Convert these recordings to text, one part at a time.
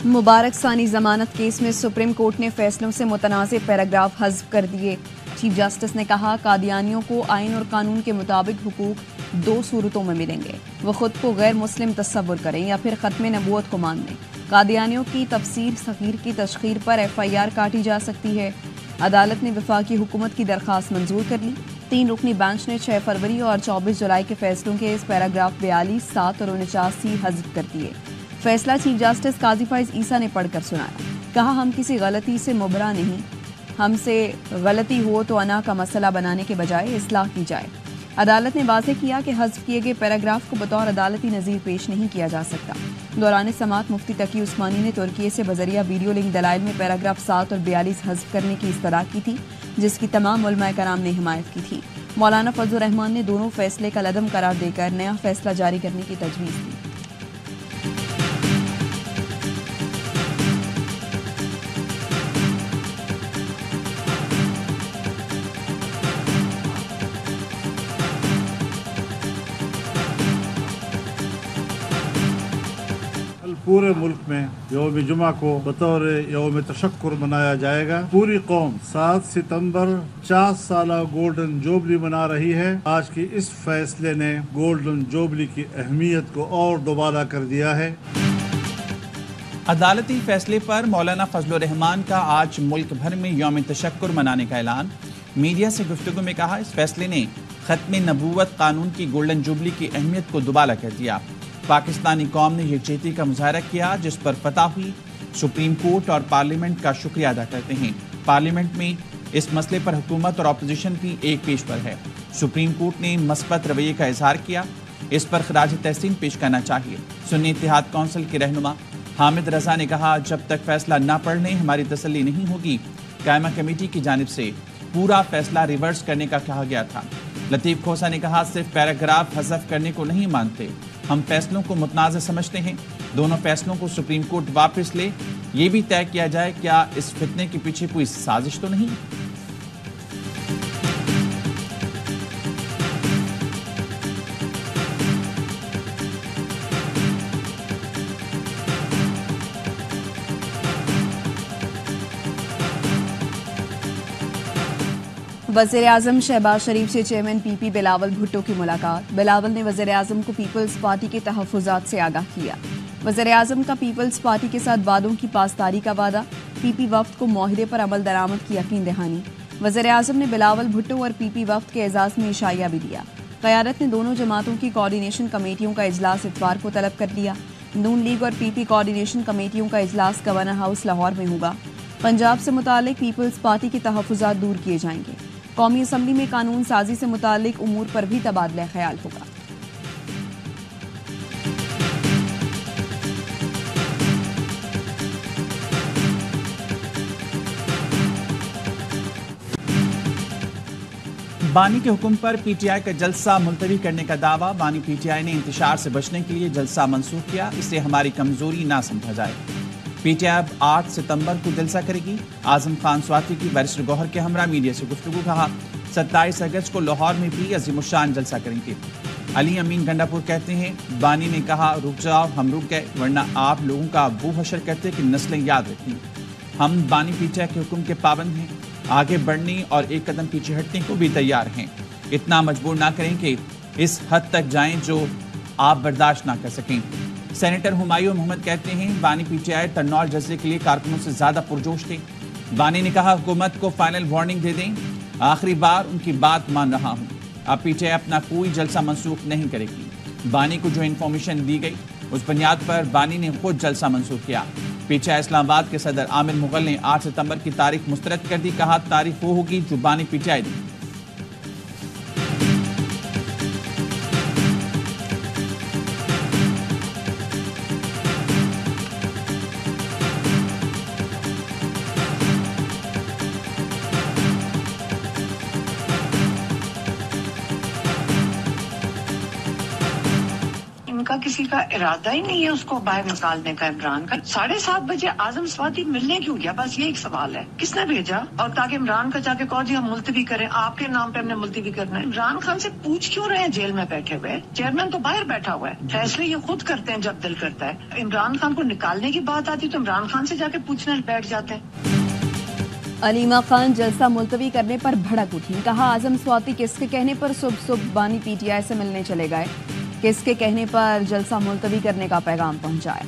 مبارک ثانی ضمانت کیس میں سپریم کورٹ نے فیصلوں سے متنازع پیراگراف حذف کر دیے۔ چیف جسٹس نے کہا قادیانیوں کو آئین اور قانون کے مطابق حقوق دو صورتوں میں ملیں گے، وہ خود کو غیر مسلم تصور کریں یا پھر ختم نبوت کو مان لیں۔ قادیانیوں کی تفسیر صغیر کی تشخیر پر FIR کاٹی جا سکتی ہے۔ عدالت نے وفاقی حکومت کی درخواست منظور کر لی۔ 3 رکنی بینچ نے 6 فروری اور 24 جولائی کے فیصلوں کے اس پیراگراف 42, 7 اور 49 حذف کر دیے۔ فیصلہ چیف جسٹس قاضی فائز عیسیٰ نے پڑھ کر سنایا۔ کہا ہم کسی غلطی سے مبرا نہیں، ہم سے غلطی ہو تو انا کا مسئلہ بنانے کے بجائے اصلاح کی جائے۔ عدالت نے واضح کیا کہ حذف کیے گئے پیراگراف کو بطور عدالتی نظیر پیش نہیں کیا جا سکتا۔ دوران سماعت مفتی تقی عثمانی نے ترکی سے بذریعہ ویڈیو لنک دلائل میں پیراگراف 7 اور 42 حذف کرنے کی اصطلاح کی تھی، جس کی تمام علماء کرام نے حمایت کی تھی۔ مولانا فضل الرحمان نے دونوں فیصلے کا لدم قرار دے کر نیا فیصلہ جاری کرنے کی تجویز دی۔ پورے ملک میں یوم جمعہ کو بطور یوم تشکر منایا جائے گا۔ پوری قوم 7 ستمبر 50 سالہ گولڈن جوبلی منا رہی ہے۔ آج کی اس فیصلے نے گولڈن جوبلی کی اہمیت کو اور دوبارہ کر دیا ہے۔ عدالتی فیصلے پر مولانا فضل الرحمان کا آج ملک بھر میں یوم تشکر منانے کا اعلان۔ میڈیا سے گفتگو میں کہا اس فیصلے نے ختم نبوت قانون کی گولڈن جوبلی کی اہمیت کو دوبالا کر دیا۔ پاکستانی قوم نے یکجہتی کا مظاہرہ کیا جس پر فتح ہوئی۔ سپریم کورٹ اور پارلیمنٹ کا شکریہ ادا کرتے ہیں۔ پارلیمنٹ میں اس مسئلے پر حکومت اور اپوزیشن بھی ایک پیش پر ہے۔ سپریم کورٹ نے مثبت رویے کا اظہار کیا، اس پر خراج تحسین پیش کرنا چاہیے۔ سنی اتحاد کونسل کے رہنما حامد رضا نے کہا جب تک فیصلہ نہ پڑھ لیں ہماری تسلی نہیں ہوگی۔ قائمہ کمیٹی کی جانب سے پورا فیصلہ ریورس کرنے کا کہا گیا تھا۔ لطیف کھوسا نے کہا صرف پیراگراف حذف کرنے کو نہیں مانتے، ہم فیصلوں کو متنازع سمجھتے ہیں۔ دونوں فیصلوں کو سپریم کورٹ واپس لے، یہ بھی طے کیا جائے کیا اس فتنے کے پیچھے کوئی سازش تو نہیں۔ وزیراعظم شہباز شریف سے چیئرمین PP بلاول بھٹو کی ملاقات۔ بلاول نے وزیراعظم کو پیپلز پارٹی کے تحفظات سے آگاہ کیا۔ وزیراعظم کا پیپلز پارٹی کے ساتھ وعدوں کی پاسداری کا وعدہ، PP وفد کو معاہدے پر عمل درآمد کی یقین دہانی۔ وزیراعظم نے بلاول بھٹو اور PP وفد کے اعزاز میں عشائیہ بھی دیا۔ قیادت نے دونوں جماعتوں کی کوارڈینیشن کمیٹیوں کا اجلاس اتوار کو طلب کر لیا۔ نون لیگ اور PP کوارڈینیشن کمیٹیوں کا اجلاس گورنر ہاؤس لاہور میں ہوگا۔ پنجاب سے متعلق پیپلز پارٹی کے تحفظات دور کیے جائیں گے۔ قومی اسمبلی میں قانون سازی سے متعلق امور پر بھی تبادلہ خیال ہوگا۔ بانی کے حکم پر PTI کا جلسہ ملتوی کرنے کا دعویٰ۔ بانی PTI نے انتشار سے بچنے کے لیے جلسہ منسوخ کیا، اسے ہماری کمزوری نہ سمجھا جائے۔ PTI اب 8 ستمبر کو جلسہ کرے گی۔ اعظم خان سواتی کی بیرسٹر گوہر کے ہمراہ میڈیا سے گفتگو، کہا 27 اگست کو لاہور میں بھی عظیم الشان جلسہ کریں گے۔ علی امین گنڈاپور کہتے ہیں بانی نے کہا رک جاؤ، ہم رک گئے ورنہ آپ لوگوں کا وہ حشر کرتے کہ نسلیں یاد رکھیں۔ ہم بانی PTI کے حکم کے پابند ہیں، آگے بڑھنے اور ایک قدم پیچھے ہٹنے کو بھی تیار ہیں۔ اتنا مجبور نہ کریں کہ اس حد تک جائیں جو آپ برداشت نہ کر سکیں۔ سینیٹر ہمایوں محمد کہتے ہیں بانی PTI ترنول جلسے کے لیے کارکنوں سے زیادہ پرجوش تھے۔ بانی نے کہا حکومت کو فائنل وارننگ دے دیں، آخری بار ان کی بات مان رہا ہوں، اب PTI اپنا کوئی جلسہ منسوخ نہیں کرے گی۔ بانی کو جو انفارمیشن دی گئی اس بنیاد پر بانی نے خود جلسہ منسوخ کیا۔ PTI اسلام آباد کے صدر عامر مغل نے 8 ستمبر کی تاریخ مسترد کر دی، کہا تاریخ وہ ہوگی جو بانی PTI دی۔ ان کا کسی کا ارادہ ہی نہیں ہے اس کو باہر نکالنے کا عمران کا. 7:30 بجے اعظم سوادی ملنے کیوں گیا؟ بس یہ ایک سوال ہے, کس نے بھیجا؟ اور تاکہ عمران کا جا کے کہو جی ہم ملتوی کریں, آپ کے نام پہ ہم نے ملتوی کرنا ہے. عمران خان سے پوچھ کیوں رہے ہیں جیل میں بیٹھے ہوئے؟ چیئرمین تو باہر بیٹھا ہوا ہے, فیصلے یہ خود کرتے ہیں جب دل کرتا ہے. عمران خان کو نکالنے کی بات آتی تو عمران خان سے جا کے پوچھنے بیٹھ جاتے ہیں. علیمہ خان جلسہ ملتوی کرنے پر بھڑک اٹھی, کہا اعظم سواتی کس کے کہنے پر صبح بانی پی ٹی آئی سے ملنے چلے گئے, کس کے کہنے پر جلسہ ملتوی کرنے کا پیغام پہنچایا.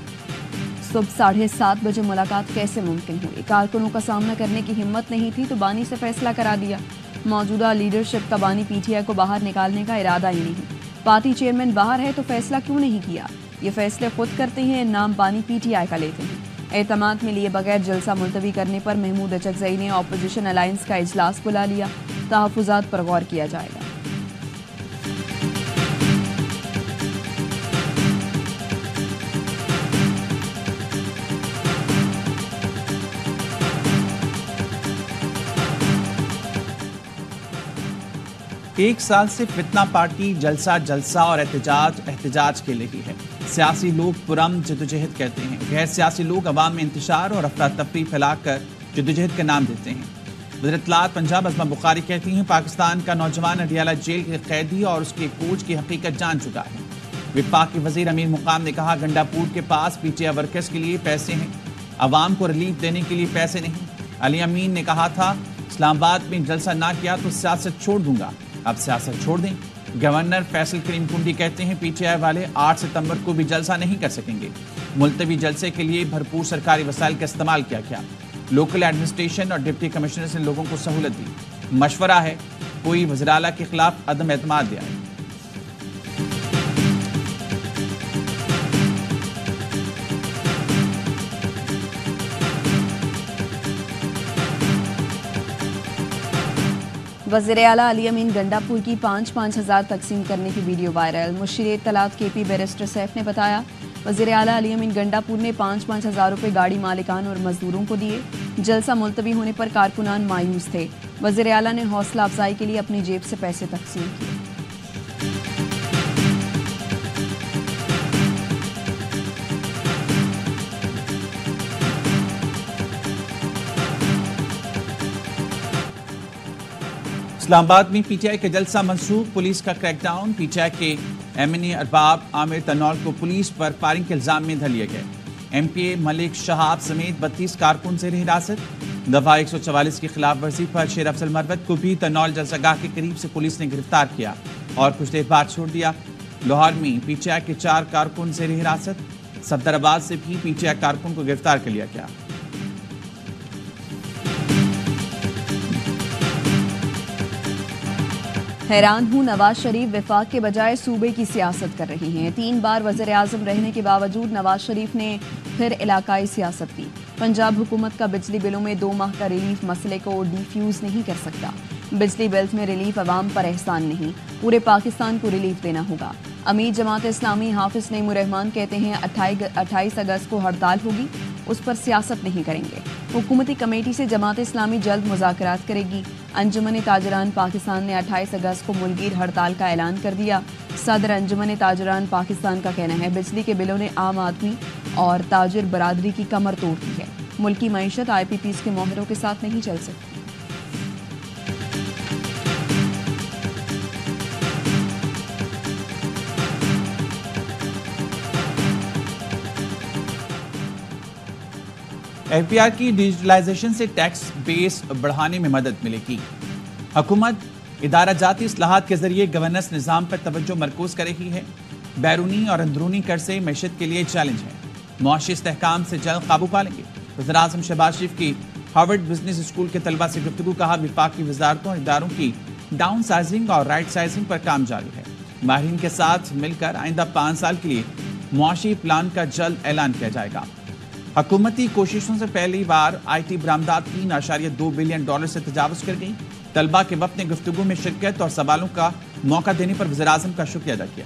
صبح 7:30 بجے ملاقات کیسے ممکن ہوئی؟ کارکنوں کا سامنا کرنے کی ہمت نہیں تھی تو بانی سے فیصلہ کرا دیا. موجودہ لیڈرشپ کا بانی پی ٹی آئی کو باہر نکالنے کا ارادہ ہی نہیں. پارٹی چیئرمین باہر ہے تو فیصلہ کیوں نہیں کیا؟ یہ فیصلے خود کرتے ہیں, نام بانی پی ٹی آئی کا لیتے ہیں. اعتماد میں لیے بغیر جلسہ ملتوی کرنے پر محمود اچکزئی نے اپوزیشن الائنس کا اجلاس بلا لیا. تحفظات پر غور کیا جائے گا. ایک سال سے فتنہ پارٹی جلسہ اور احتجاج کے لیے ہے. سیاسی لوگ پرم جدوجہد کہتے ہیں, غیر سیاسی لوگ عوام میں انتشار اور افراتفری پھیلا کر جدوجہد کا نام دیتے ہیں. وزیر اطلاعات پنجاب عظمہ بخاری کہتی ہیں پاکستان کا نوجوان اڈیالہ جیل کے قیدی اور اس کے کوچ کی حقیقت جان چکا ہے. وفاق کے وزیر امیر مقام نے کہا گنڈا پور کے پاس پی ٹی آئی ورکرز کے لیے پیسے ہیں, عوام کو ریلیف دینے کے لیے پیسے نہیں. علی امین نے کہا تھا اسلام آباد میں جلسہ نہ کیا تو سیاست چھوڑ دوں گا, اب سیاست چھوڑ دیں. گورنر فیصل کریم کنڈی کہتے ہیں پی ٹی آئی والے 8 ستمبر کو بھی جلسہ نہیں کر سکیں گے. ملتوی جلسے کے لیے بھرپور سرکاری وسائل کا استعمال کیا. لوکل ایڈمنسٹریشن اور ڈپٹی کمشنرز نے لوگوں کو سہولت دی. مشورہ ہے کوئی وزیر اعلیٰ کے خلاف عدم اعتماد دیا ہے. وزیر اعلیٰ علی امین گنڈا پور کی 5,000 تقسیم کرنے کی ویڈیو وائرل. مشیر اطلاعات کے پی بیرسٹر سیف نے بتایا وزیر اعلیٰ علی امین گنڈا پور نے 5,000 روپے گاڑی مالکان اور مزدوروں کو دیے. جلسہ ملتوی ہونے پر کارکنان مایوس تھے. وزیر اعلیٰ نے حوصلہ افزائی کے لیے اپنی جیب سے پیسے تقسیم کیے. اسلام آباد میں پی ٹی آئی کا جلسہ منسوخ, پولیس کا crackdown. P T I کے ایم این اے ارباب عامر تنول کو پولیس پر فائرنگ کے الزام میں دھر لیا گیا. ایم پی اے ملک شہاب سمیت 32 کارکن زیر حراست. دفعہ 144 کی خلاف ورزی پر شیر افضل مروت کو بھی تنول جلسہ گاہ کے قریب سے پولیس نے گرفتار کیا اور کچھ دیر بعد چھوڑ دیا. لاہور میں پی ٹی آئی کے 4 کارکن زیر حراست. صفدر آباد سے بھی پی ٹی آئی کارکن کو گرفتار کر لیا گیا. حیران ہوں نواز شریف وفاق کے بجائے صوبے کی سیاست کر رہی ہیں. 3 بار وزیر اعظم رہنے کے باوجود نواز شریف نے پھر علاقائی سیاست کی. پنجاب حکومت کا بجلی بلوں میں 2 ماہ کا ریلیف مسئلے کو ڈیفیوز نہیں کر سکتا. بجلی بلز میں ریلیف عوام پر احسان نہیں, پورے پاکستان کو ریلیف دینا ہوگا. امیر جماعت اسلامی حافظ نعیم الرحمان کہتے ہیں 28 اگست کو ہڑتال ہوگی, اس پر سیاست نہیں کریں گے. حکومتی کمیٹی سے جماعت اسلامی جلد مذاکرات کرے گی. انجمن تاجران پاکستان نے 28 اگست کو ملگیر ہڑتال کا اعلان کر دیا. صدر انجمن تاجران پاکستان کا کہنا ہے بجلی کے بلوں نے عام آدمی اور تاجر برادری کی کمر توڑ دی ہے. ملکی معیشت آئی پی پیز کے ماہروں کے ساتھ نہیں چل سکتی. ایف پی آر کی ڈیجیٹلائزیشن سے ٹیکس بیس بڑھانے میں مدد ملے گی. حکومت ادارہ جاتی اصلاحات کے ذریعے گورننس نظام پر توجہ مرکوز کر رہی ہے. بیرونی اور اندرونی قرضے معیشت کے لیے چیلنج ہے. معاشی استحکام سے جلد قابو پا لیں گے. وزیر اعظم شہباز شریف کی ہارورڈ بزنس اسکول کے طلبہ سے گفتگو. کہا وفاق کی وزارتوں اور اداروں کی ڈاؤن سائزنگ اور رائٹ سائزنگ پر کام جاری ہے. ماہرین کے ساتھ مل کر آئندہ 5 سال کے لیے معاشی پلان کا جلد اعلان کیا جائے گا. حکومتی کوششوں سے پہلی بار آئی ٹی برآمدات $3.2 بلین سے تجاوز کر گئی. طلبہ کے وفد نے گفتگو میں شرکت اور سوالوں کا موقع دینے پر وزیر اعظم کا شکریہ ادا کیا.